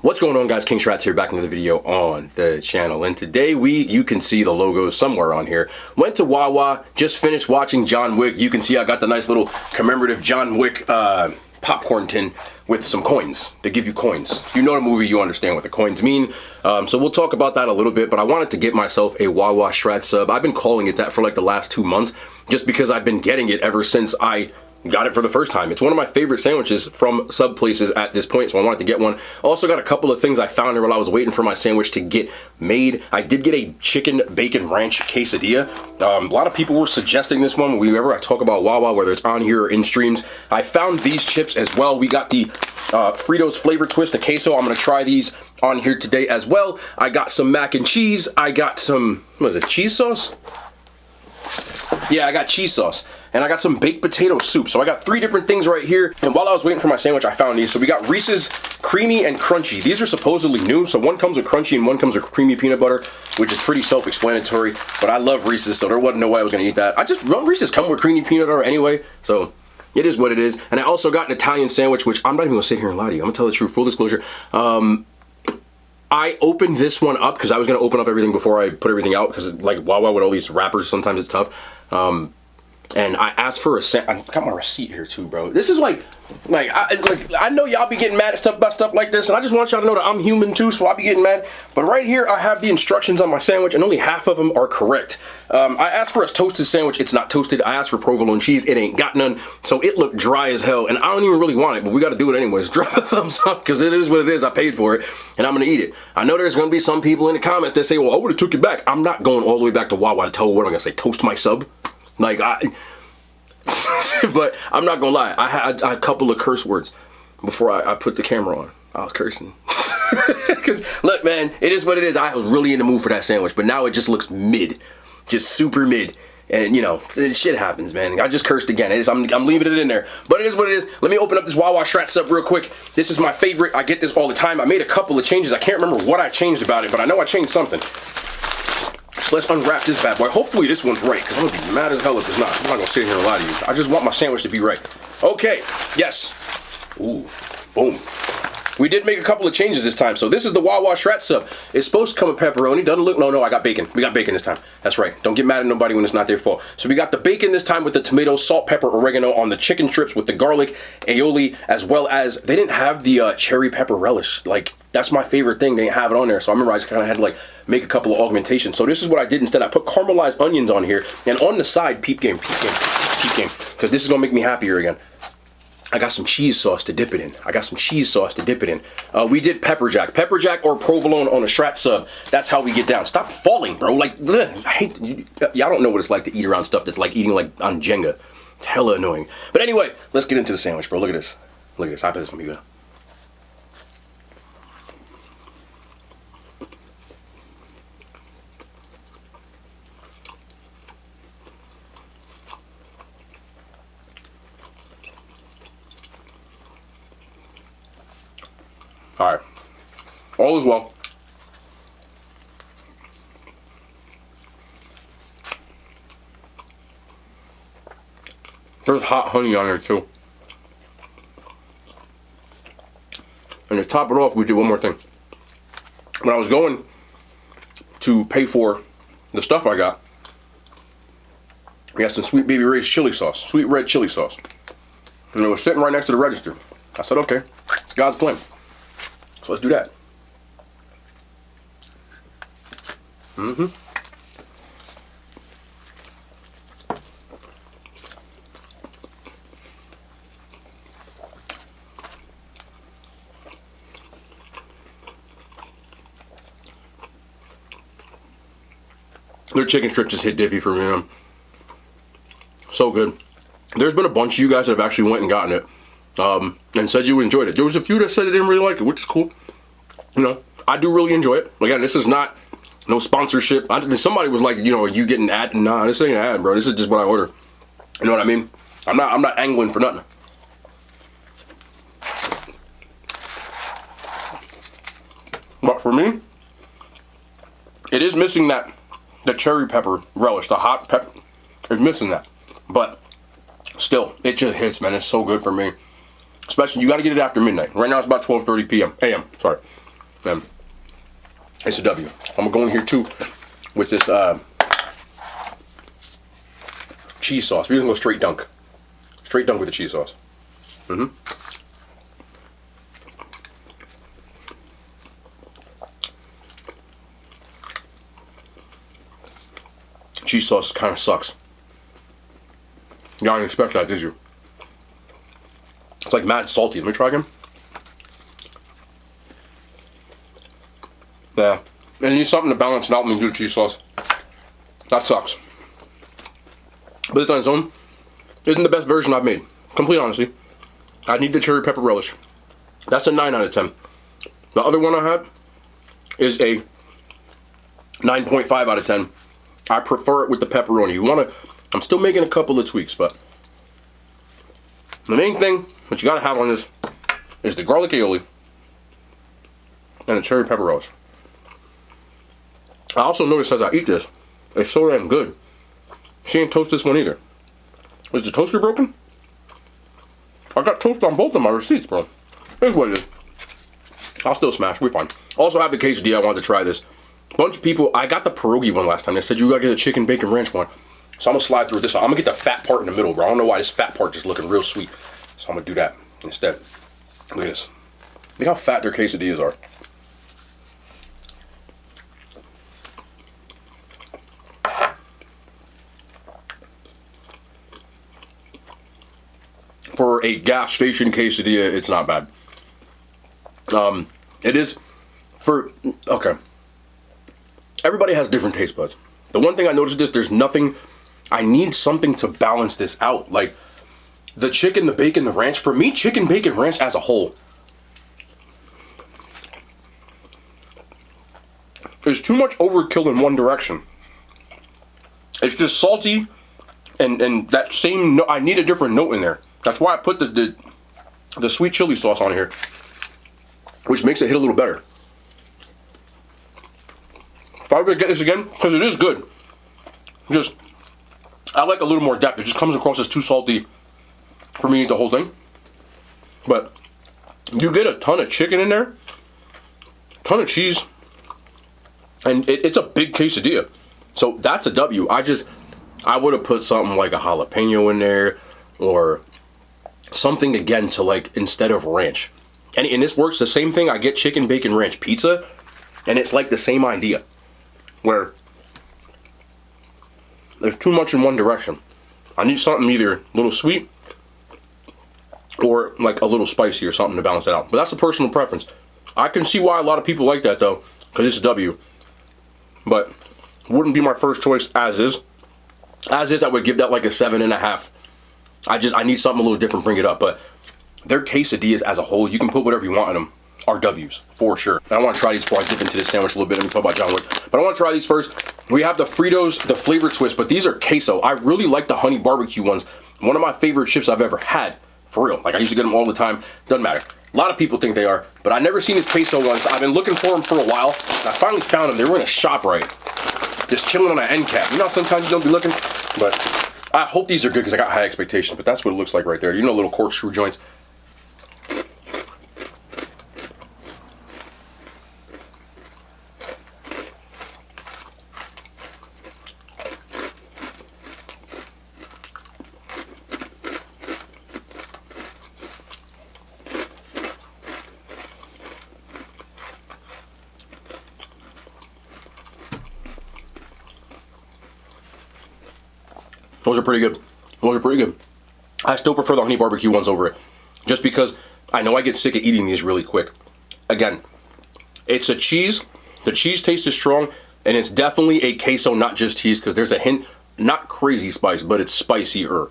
What's going on, guys? King Schratz here, back into the video on the channel, and today you can see the logo somewhere on here. Went to Wawa, just finished watching John Wick. You can see I got the nice little commemorative John Wick popcorn tin with some coins. They give you coins. If you know the movie, you understand what the coins mean. So we'll talk about that a little bit, but I wanted to get myself a Wawa Schratz sub. I've been calling it that for like the last 2 months, just because I've been getting it ever since I got it for the first time. It's one of my favorite sandwiches from sub places at this point, so I wanted to get one. Also got a couple of things I found here while I was waiting for my sandwich to get made. I did get a chicken bacon ranch quesadilla. A lot of people were suggesting this one whenever I talk about Wawa, whether it's on here or in streams. I found these chips as well. We got the Fritos flavor twist, the queso. I'm gonna try these on here today as well. I got some mac and cheese. I got some, what is it, cheese sauce? Yeah, I got cheese sauce. And I got some baked potato soup. So I got 3 different things right here. And while I was waiting for my sandwich, I found these. So we got Reese's Creamy and Crunchy. These are supposedly new. So one comes with crunchy and one comes with creamy peanut butter, which is pretty self-explanatory. But I love Reese's, so there wasn't no way I was gonna eat that. Reese's come with creamy peanut butter anyway. So it is what it is. And I also got an Italian sandwich, which I'm not even gonna sit here and lie to you. I'm gonna tell the truth, full disclosure. I opened this one up because I was gonna open up everything before I put everything out, because like Wawa with all these wrappers, sometimes it's tough. And I asked for I got my receipt here too, bro. This is like I know y'all be getting mad at about stuff like this, and I just want y'all to know that I'm human too, so I'll be getting mad. But right here, I have the instructions on my sandwich, and only half of them are correct. I asked for a toasted sandwich. It's not toasted. I asked for provolone cheese. It ain't got none, so it looked dry as hell, and I don't even really want it, but we got to do it anyways. Drop a thumbs up, because it is what it is. I paid for it, and I'm gonna eat it. I know there's gonna be some people in the comments that say, well, I would have took it back. I'm not going all the way back to Wawa to tell what I'm gonna say, toast my sub. Like, but I'm not gonna lie, I had a couple of curse words before I put the camera on. I was cursing. Because, look, man, it is what it is. I was really in the mood for that sandwich, but now it just looks mid. Just super mid. And, you know, shit happens, man. I just cursed again. I'm leaving it in there. But it is what it is. Let me open up this Wawa Schratz up real quick. This is my favorite. I get this all the time. I made a couple of changes. I can't remember what I changed about it, but I know I changed something. So let's unwrap this bad boy. Hopefully this one's right, because I'm going to be mad as hell if it's not. I'm not going to sit here and lie to you. I just want my sandwich to be right. Okay, yes. Ooh, boom. We did make a couple of changes this time. So this is the Wawa Schratz sub. It's supposed to come with pepperoni. Doesn't look, no, I got bacon. We got bacon this time. That's right. Don't get mad at nobody when it's not their fault. So we got the bacon this time with the tomato, salt, pepper, oregano on the chicken strips with the garlic, aioli, as well as, they didn't have the cherry pepper relish. Like, that's my favorite thing. They didn't have it on there. So I remember I just kind of had to like make a couple of augmentations. So this is what I did instead. I put caramelized onions on here, and on the side, peep game, because this is gonna make me happier again. I got some cheese sauce to dip it in. We did pepper jack or provolone on a Schratz sub. That's how we get down. Stop falling, bro. Like, ugh, I hate y'all don't know what it's like to eat around stuff that's like eating like on Jenga. It's hella annoying. But anyway, let's get into the sandwich, bro. Look at this. Look at this. I bet this gonna be good. All right, all is well. There's hot honey on there too. And to top it off, we did one more thing. When I was going to pay for the stuff I got some Sweet Baby Ray's chili sauce, sweet red chili sauce. And it was sitting right next to the register. I said, okay, it's God's plan. So let's do that. Their chicken strips just hit diffy for me, man. So good. There's been a bunch of you guys that have actually went and gotten it. And said you enjoyed it. There was a few that said they didn't really like it, which is cool. You know, I do really enjoy it. Again, this is not no sponsorship. Somebody was like, you know, are you getting ad? Nah, this ain't an ad, bro. This is just what I order. You know what I mean? I'm not angling for nothing. But for me, it is missing the cherry pepper relish, the hot pepper. It's missing that. But still, it just hits, man. It's so good for me. Especially, you got to get it after midnight. Right now it's about 12:30 p.m. a.m. Sorry. And it's a W. I'm gonna go in here too with this cheese sauce. We're gonna go straight dunk. Straight dunk with the cheese sauce. Cheese sauce kind of sucks. You didn't expect that, did you? It's like mad salty. Let me try again. Yeah. And you need something to balance it out when you do the cheese sauce. That sucks. But it's on its own. Isn't the best version I've made. Complete honesty. I need the cherry pepper relish. That's a 9 out of 10. The other one I had is a 9.5 out of 10. I prefer it with the pepperoni. You want to... I'm still making a couple of tweaks, but... the main thing that you gotta have on this is the garlic aioli and the cherry pepper relish. I also noticed as I eat this, it's so damn good. She ain't toast this one either. Is the toaster broken? I got toast on both of my receipts, bro. Here's what it is. I'll still smash, we're fine. Also, I have the quesadilla, I wanted to try this. Bunch of people, I got the pierogi one last time. They said you gotta get a chicken bacon ranch one. So I'm gonna slide through this one. I'm gonna get the fat part in the middle, bro. I don't know why this fat part just looking real sweet. So I'm gonna do that instead. Look at this. Look how fat their quesadillas are. For a gas station quesadilla, it's not bad. It is for, okay. Everybody has different taste buds. The one thing I noticed is there's nothing, I need something to balance this out. Like the chicken, the bacon, the ranch. For me, chicken, bacon, ranch as a whole is too much overkill in one direction. It's just salty and that same note, I need a different note in there. That's why I put the sweet chili sauce on here, which makes it hit a little better. If I were to get this again, because it is good, just, I like a little more depth. It just comes across as too salty for me to eat the whole thing. But you get a ton of chicken in there, ton of cheese, and it's a big quesadilla. So that's a W. I would have put something like a jalapeno in there, or something again to like, instead of ranch. And this works the same thing. I get chicken bacon ranch pizza, and it's like the same idea, where there's too much in one direction. I need something either a little sweet or like a little spicy or something to balance it out. But that's a personal preference. I can see why a lot of people like that though, because it's a W. But wouldn't be my first choice as is. As is, I would give that like a 7.5. I need something a little different, bring it up. But their quesadillas as a whole, you can put whatever you want in them, are W's, for sure. And I want to try these before I dip into this sandwich a little bit. Let me talk about John Wick. But I want to try these first. We have the Fritos, the flavor twist, but these are queso. I really like the honey barbecue ones. One of my favorite chips I've ever had, for real. Like, I used to get them all the time. Doesn't matter. A lot of people think they are, but I've never seen these queso ones. I've been looking for them for a while, and I finally found them. They were in a ShopRite, just chilling on an end cap. You know, sometimes you don't be looking, but I hope these are good because I got high expectations, but that's what it looks like right there. You know, little corkscrew joints. Those are pretty good. Those are pretty good. I still prefer the honey barbecue ones over it, just because I know I get sick of eating these really quick. Again, it's a cheese. The cheese taste is strong, and it's definitely a queso, not just cheese, because there's a hint, not crazy spice, but it's spicier,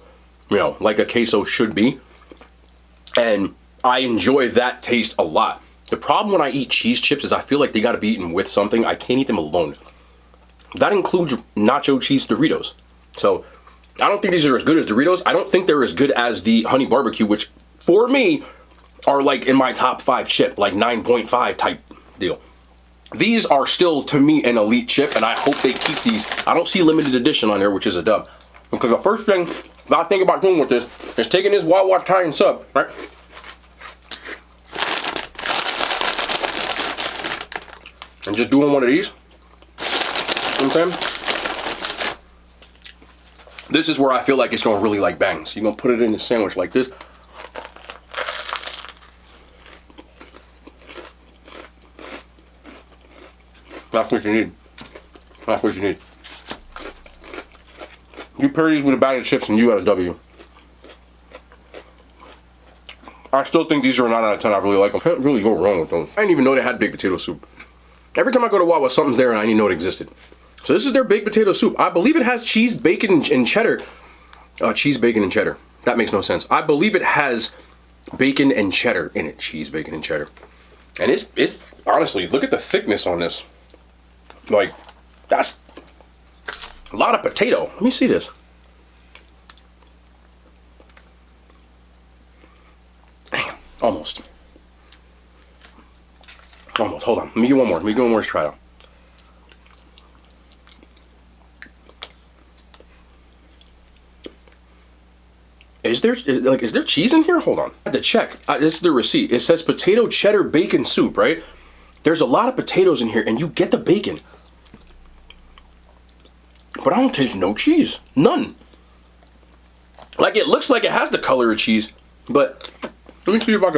you know, like a queso should be. And I enjoy that taste a lot. The problem when I eat cheese chips is I feel like they got to be eaten with something. I can't eat them alone. That includes nacho cheese Doritos. So I don't think these are as good as Doritos. I don't think they're as good as the honey barbecue, which for me are like in my top 5 chip, like 9.5 type deal. These are still, to me, an elite chip, and I hope they keep these. I don't see limited edition on there, which is a dub. Because the first thing that I think about doing with this is taking this Wawa Italian sub, right? and just doing one of these. You know what I'm saying? This is where I feel like it's gonna really like bang. So you're gonna put it in the sandwich like this. That's what you need. That's what you need. You pair these with a bag of chips and you got a W. I still think these are a 9 out of 10. I really like them. Can't really go wrong with those. I didn't even know they had baked potato soup. Every time I go to Wawa, something's there and I didn't know it existed. So this is their baked potato soup. I believe it has cheese, bacon, and cheddar. Cheese, bacon, and cheddar. That makes no sense. I believe it has bacon and cheddar in it. Cheese, bacon, and cheddar. And it's honestly, look at the thickness on this. Like, that's a lot of potato. Let me see this. Damn, almost. Almost, hold on. Let me get one more. Let me get one more to try it out. Is there cheese in here? Hold on. I had to check. This is the receipt. It says potato cheddar bacon soup, right? There's a lot of potatoes in here and you get the bacon. But I don't taste no cheese. None. Like, it looks like it has the color of cheese, but let me see if I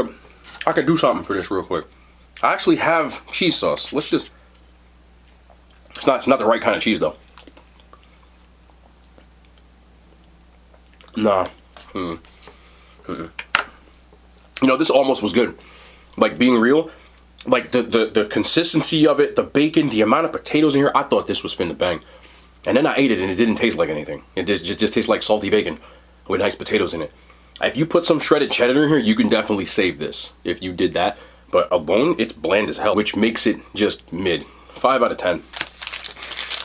could do something for this real quick. I actually have cheese sauce. Let's just, it's not the right kind of cheese though. Nah. You know, this almost was good. Like, being real, like the consistency of it, the bacon, the amount of potatoes in here, I thought this was finna bang. And then I ate it and it didn't taste like anything. It just tastes like salty bacon with nice potatoes in it. If you put some shredded cheddar in here, you can definitely save this if you did that. But alone, it's bland as hell, which makes it just mid. 5 out of 10.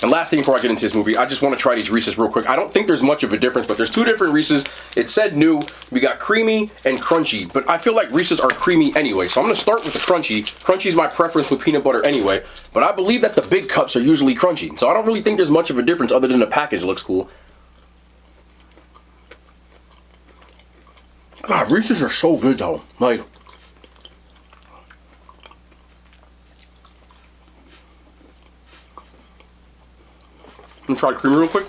And last thing before I get into this movie, I just want to try these Reese's real quick. I don't think there's much of a difference, but there's two different Reese's. It said new. We got creamy and crunchy, but I feel like Reese's are creamy anyway. So I'm going to start with the crunchy. Crunchy is my preference with peanut butter anyway, but I believe that the big cups are usually crunchy. So I don't really think there's much of a difference other than the package looks cool. God, Reese's are so good though. Like, I'm gonna try creamy real quick.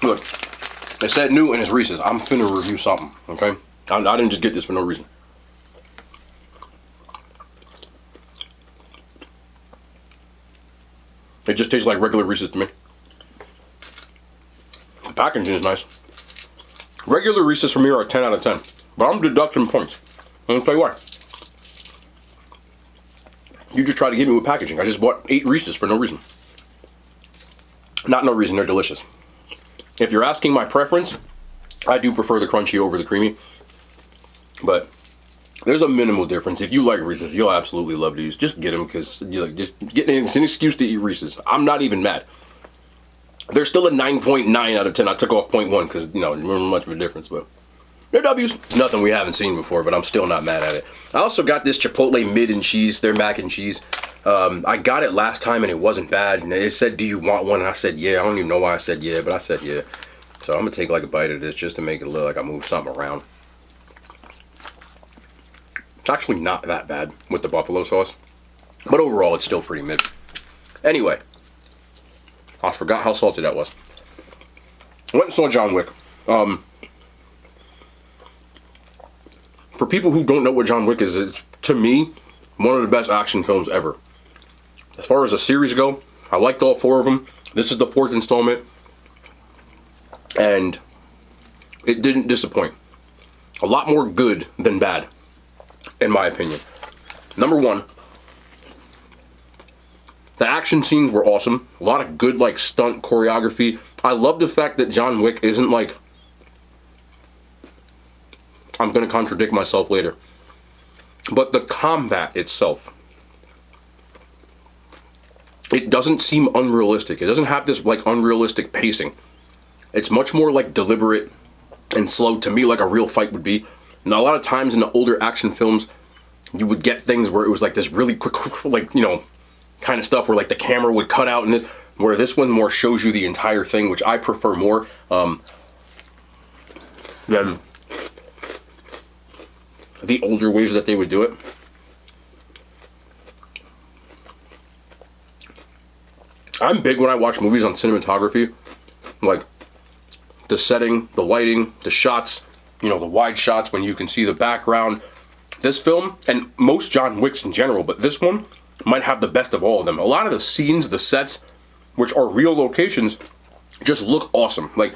Look, it said new and it's Reese's. I'm finna review something, okay? I didn't just get this for no reason. It just tastes like regular Reese's to me. The packaging is nice. Regular Reese's for me are a 10 out of 10, but I'm deducting points. I'm gonna tell you why. You just try to get me with packaging. I just bought 8 Reese's for no reason. Not no reason, they're delicious. If you're asking my preference, I do prefer the crunchy over the creamy. But there's a minimal difference. If you like Reese's, you'll absolutely love these. Just get them because just getting it's an excuse to eat Reese's. I'm not even mad. They're still a 9.9 out of 10. I took off 0.1 because, you know, there wasn't much of a difference, but they're W's. It's nothing we haven't seen before, but I'm still not mad at it. I also got this Chipotle mid and cheese, their mac and cheese. I got it last time and it wasn't bad. And it said, do you want one? And I said, yeah. I don't even know why I said yeah, but I said yeah. So I'm gonna take like a bite of this just to make it look like I moved something around. It's actually not that bad with the buffalo sauce, but overall it's still pretty mid. Anyway, I forgot how salty that was. I went and saw John Wick. For people who don't know what John Wick is, it's, to me, one of the best action films ever. As far as the series go, I liked all 4 of them. This is the 4th installment. And it didn't disappoint. A lot more good than bad, in my opinion. Number 1, the action scenes were awesome. A lot of good, like, stunt choreography. I love the fact that John Wick isn't like... I'm going to contradict myself later. But the combat itself, it doesn't seem unrealistic. It doesn't have this like unrealistic pacing. It's much more like deliberate and slow to me, like a real fight would be. Now, a lot of times in the older action films, you would get things where it was like this really quick, like, you know, kind of stuff where like the camera would cut out and this, where this one more shows you the entire thing, which I prefer more than the older ways that they would do it. I'm big when I watch movies on cinematography, like the setting, the lighting, the shots, you know, the wide shots when you can see the background. This film, and most John Wicks in general, but this one might have the best of all of them. A lot of the scenes, the sets, which are real locations, just look awesome. Like,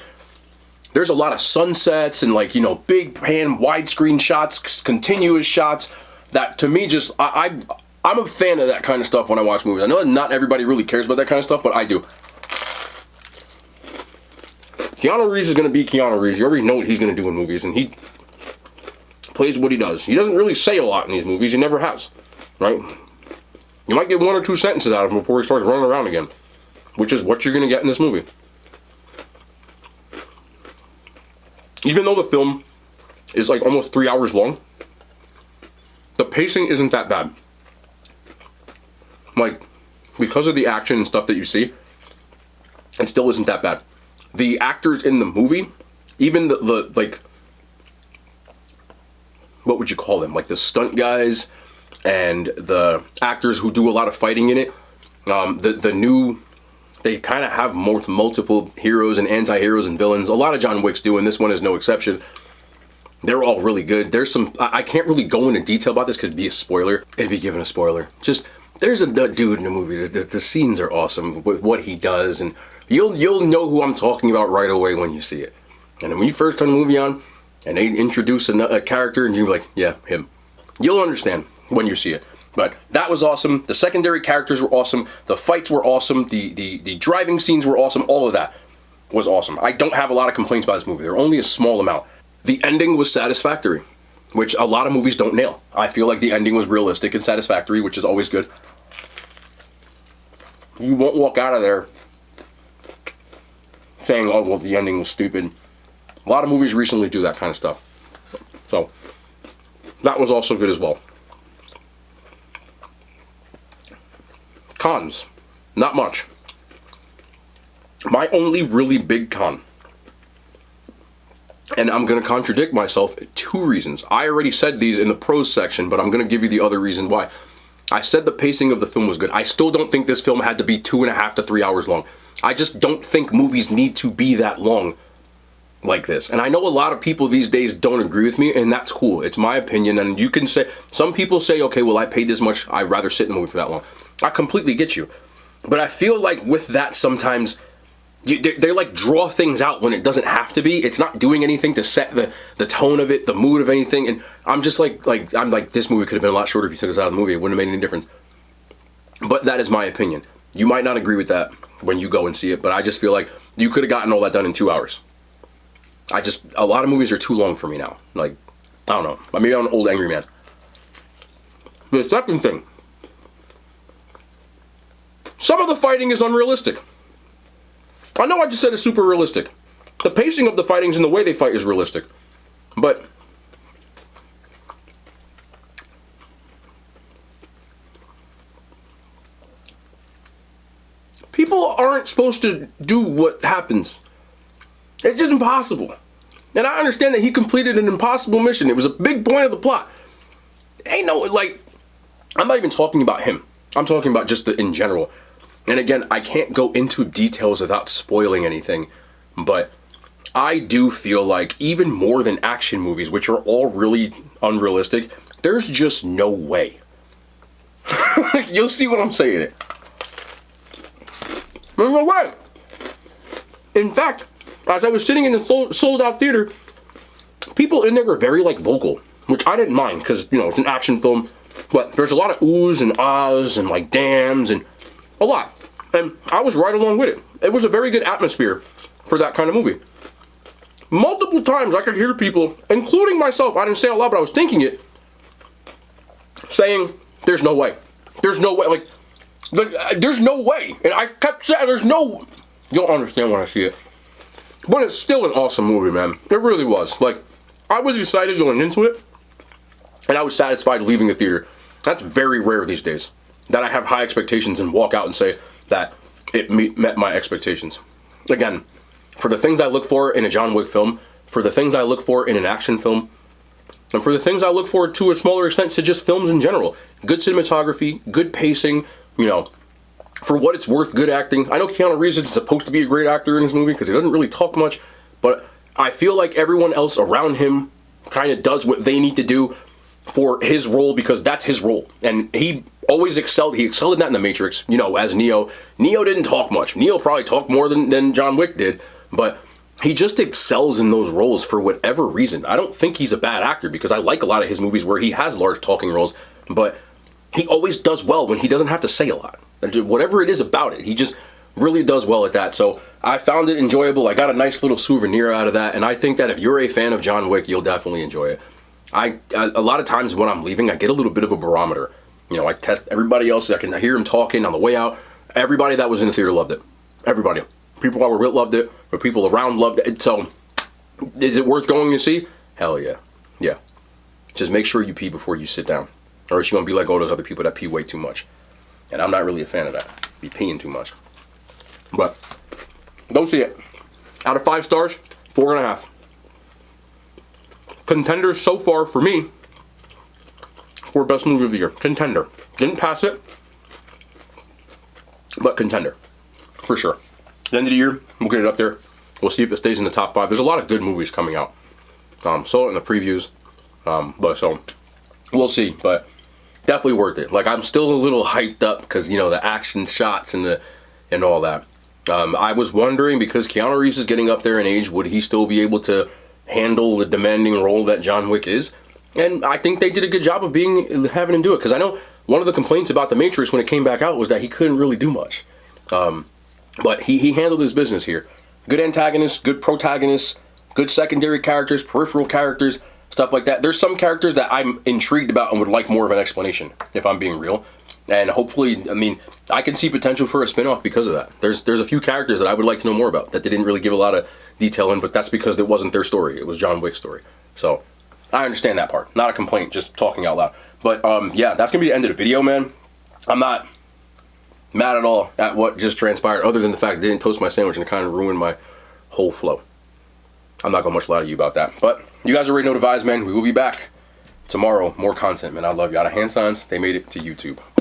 there's a lot of sunsets and, like, you know, big pan widescreen shots, continuous shots that, to me, just I'm a fan of that kind of stuff when I watch movies. I know not everybody really cares about that kind of stuff, but I do. Keanu Reeves is going to be Keanu Reeves. You already know what he's going to do in movies, and he plays what he does. He doesn't really say a lot in these movies. He never has, right? You might get one or two sentences out of him before he starts running around again, which is what you're going to get in this movie. Even though the film is like almost 3 hours long, the pacing isn't that bad. Like, because of the action and stuff that you see, it still isn't that bad. The actors in the movie, even the like, what would you call them? Like the stunt guys and the actors who do a lot of fighting in it, they kind of have multiple heroes and anti-heroes and villains. A lot of John Wicks do, and this one is no exception. They're all really good. There's some, I can't really go into detail about this because it'd be a spoiler. It'd be giving a spoiler. Just, there's a dude in the movie. The scenes are awesome with what he does, and you'll know who I'm talking about right away when you see it. And then when you first turn the movie on, and they introduce a character, and you're like, yeah, him. You'll understand when you see it. But that was awesome. The secondary characters were awesome. The fights were awesome. The driving scenes were awesome. All of that was awesome. I don't have a lot of complaints about this movie. There are only a small amount. The ending was satisfactory, which a lot of movies don't nail. I feel like the ending was realistic and satisfactory, which is always good. You won't walk out of there saying, oh, well, the ending was stupid. A lot of movies recently do that kind of stuff. So, that was also good as well. Cons. Not much. My only really big con, and I'm going to contradict myself, 2 reasons. I already said these in the pros section, but I'm going to give you the other reason why. I said the pacing of the film was good. I still don't think this film had to be 2.5 to 3 hours long. I just don't think movies need to be that long like this. And I know a lot of people these days don't agree with me, and that's cool. It's my opinion, and you can say, some people say, okay, well, I paid this much, I'd rather sit in the movie for that long. I completely get you. But I feel like with that, sometimes they like draw things out when it doesn't have to be. It's not doing anything to set the tone of it, the mood of anything. And I'm just like this movie could have been a lot shorter if you took us out of the movie. It wouldn't have made any difference. But that is my opinion. You might not agree with that when you go and see it, but I just feel like you could have gotten all that done in 2 hours. A lot of movies are too long for me now. Like, I don't know. Maybe I'm an old angry man. The second thing. Some of the fighting is unrealistic. I know I just said it's super realistic. The pacing of the fightings and the way they fight is realistic. But people aren't supposed to do what happens. It's just impossible. And I understand that he completed an impossible mission. It was a big point of the plot. Ain't no, like, I'm not even talking about him. I'm talking about just in general. And again, I can't go into details without spoiling anything, but I do feel like even more than action movies, which are all really unrealistic, there's just no way. You'll see what I'm saying. There's no way. In fact, as I was sitting in the sold-out theater, people in there were very, like, vocal, which I didn't mind, because, you know, it's an action film, but there's a lot of oohs and ahs and, like, dams and a lot. And I was right along with it. It was a very good atmosphere for that kind of movie. Multiple times I could hear people, including myself, I didn't say it out loud, but I was thinking it, saying, there's no way. There's no way. Like there's no way. And I kept saying, there's no... You'll understand when I see it. But it's still an awesome movie, man. It really was. Like, I was excited going into it, and I was satisfied leaving the theater. That's very rare these days, that I have high expectations and walk out and say that it met my expectations. Again, for the things I look for in a John Wick film, for the things I look for in an action film, And for the things I look forward to a smaller extent to just films in general. Good cinematography, good pacing, you know, for what it's worth, good acting. I know Keanu Reeves is supposed to be a great actor in this movie because he doesn't really talk much, but I feel like everyone else around him kind of does what they need to do for his role because that's his role. And he always excelled. He excelled in that in The Matrix, you know, as Neo. Neo didn't talk much. Neo probably talked more than John Wick did, but he just excels in those roles for whatever reason. I don't think he's a bad actor because I like a lot of his movies where he has large talking roles, but he always does well when he doesn't have to say a lot. Whatever it is about it, he just really does well at that. So I found it enjoyable. I got a nice little souvenir out of that, and I think that if you're a fan of John Wick, you'll definitely enjoy it. A lot of times when I'm leaving, I get a little bit of a barometer. You know, I test everybody else. I can hear him talking on the way out. Everybody that was in the theater loved it. Everybody. People I were with loved it, but people around loved it. So, is it worth going to see? Hell yeah. Yeah. Just make sure you pee before you sit down. Or else you're going to be like all those other people that pee way too much. And I'm not really a fan of that. Be peeing too much. But, don't see it. Out of 5 stars, 4.5. Contender so far for me for best movie of the year. Contender. Didn't pass it, but contender. For sure. At the end of the year, we'll get it up there. We'll see if it stays in the top 5. There's a lot of good movies coming out. Saw it in the previews. But so, we'll see. But definitely worth it. Like, I'm still a little hyped up because, you know, the action shots and all that. I was wondering, because Keanu Reeves is getting up there in age, would he still be able to handle the demanding role that John Wick is? And I think they did a good job of having him do it. Because I know one of the complaints about The Matrix when it came back out was that he couldn't really do much. But he handled his business here. Good antagonists, good protagonists, good secondary characters, peripheral characters, stuff like that. There's some characters that I'm intrigued about and would like more of an explanation, if I'm being real. And hopefully, I mean, I can see potential for a spinoff because of that. There's a few characters that I would like to know more about that they didn't really give a lot of detail in, but that's because it wasn't their story. It was John Wick's story. So, I understand that part. Not a complaint, just talking out loud. But, yeah, that's going to be the end of the video, man. I'm not mad at all at what just transpired, other than the fact that I didn't toast my sandwich and it kind of ruined my whole flow. I'm not going to much lie to you about that. But you guys already know the vibes, man. We will be back tomorrow. More content, man. I love you. Out of hand signs, they made it to YouTube.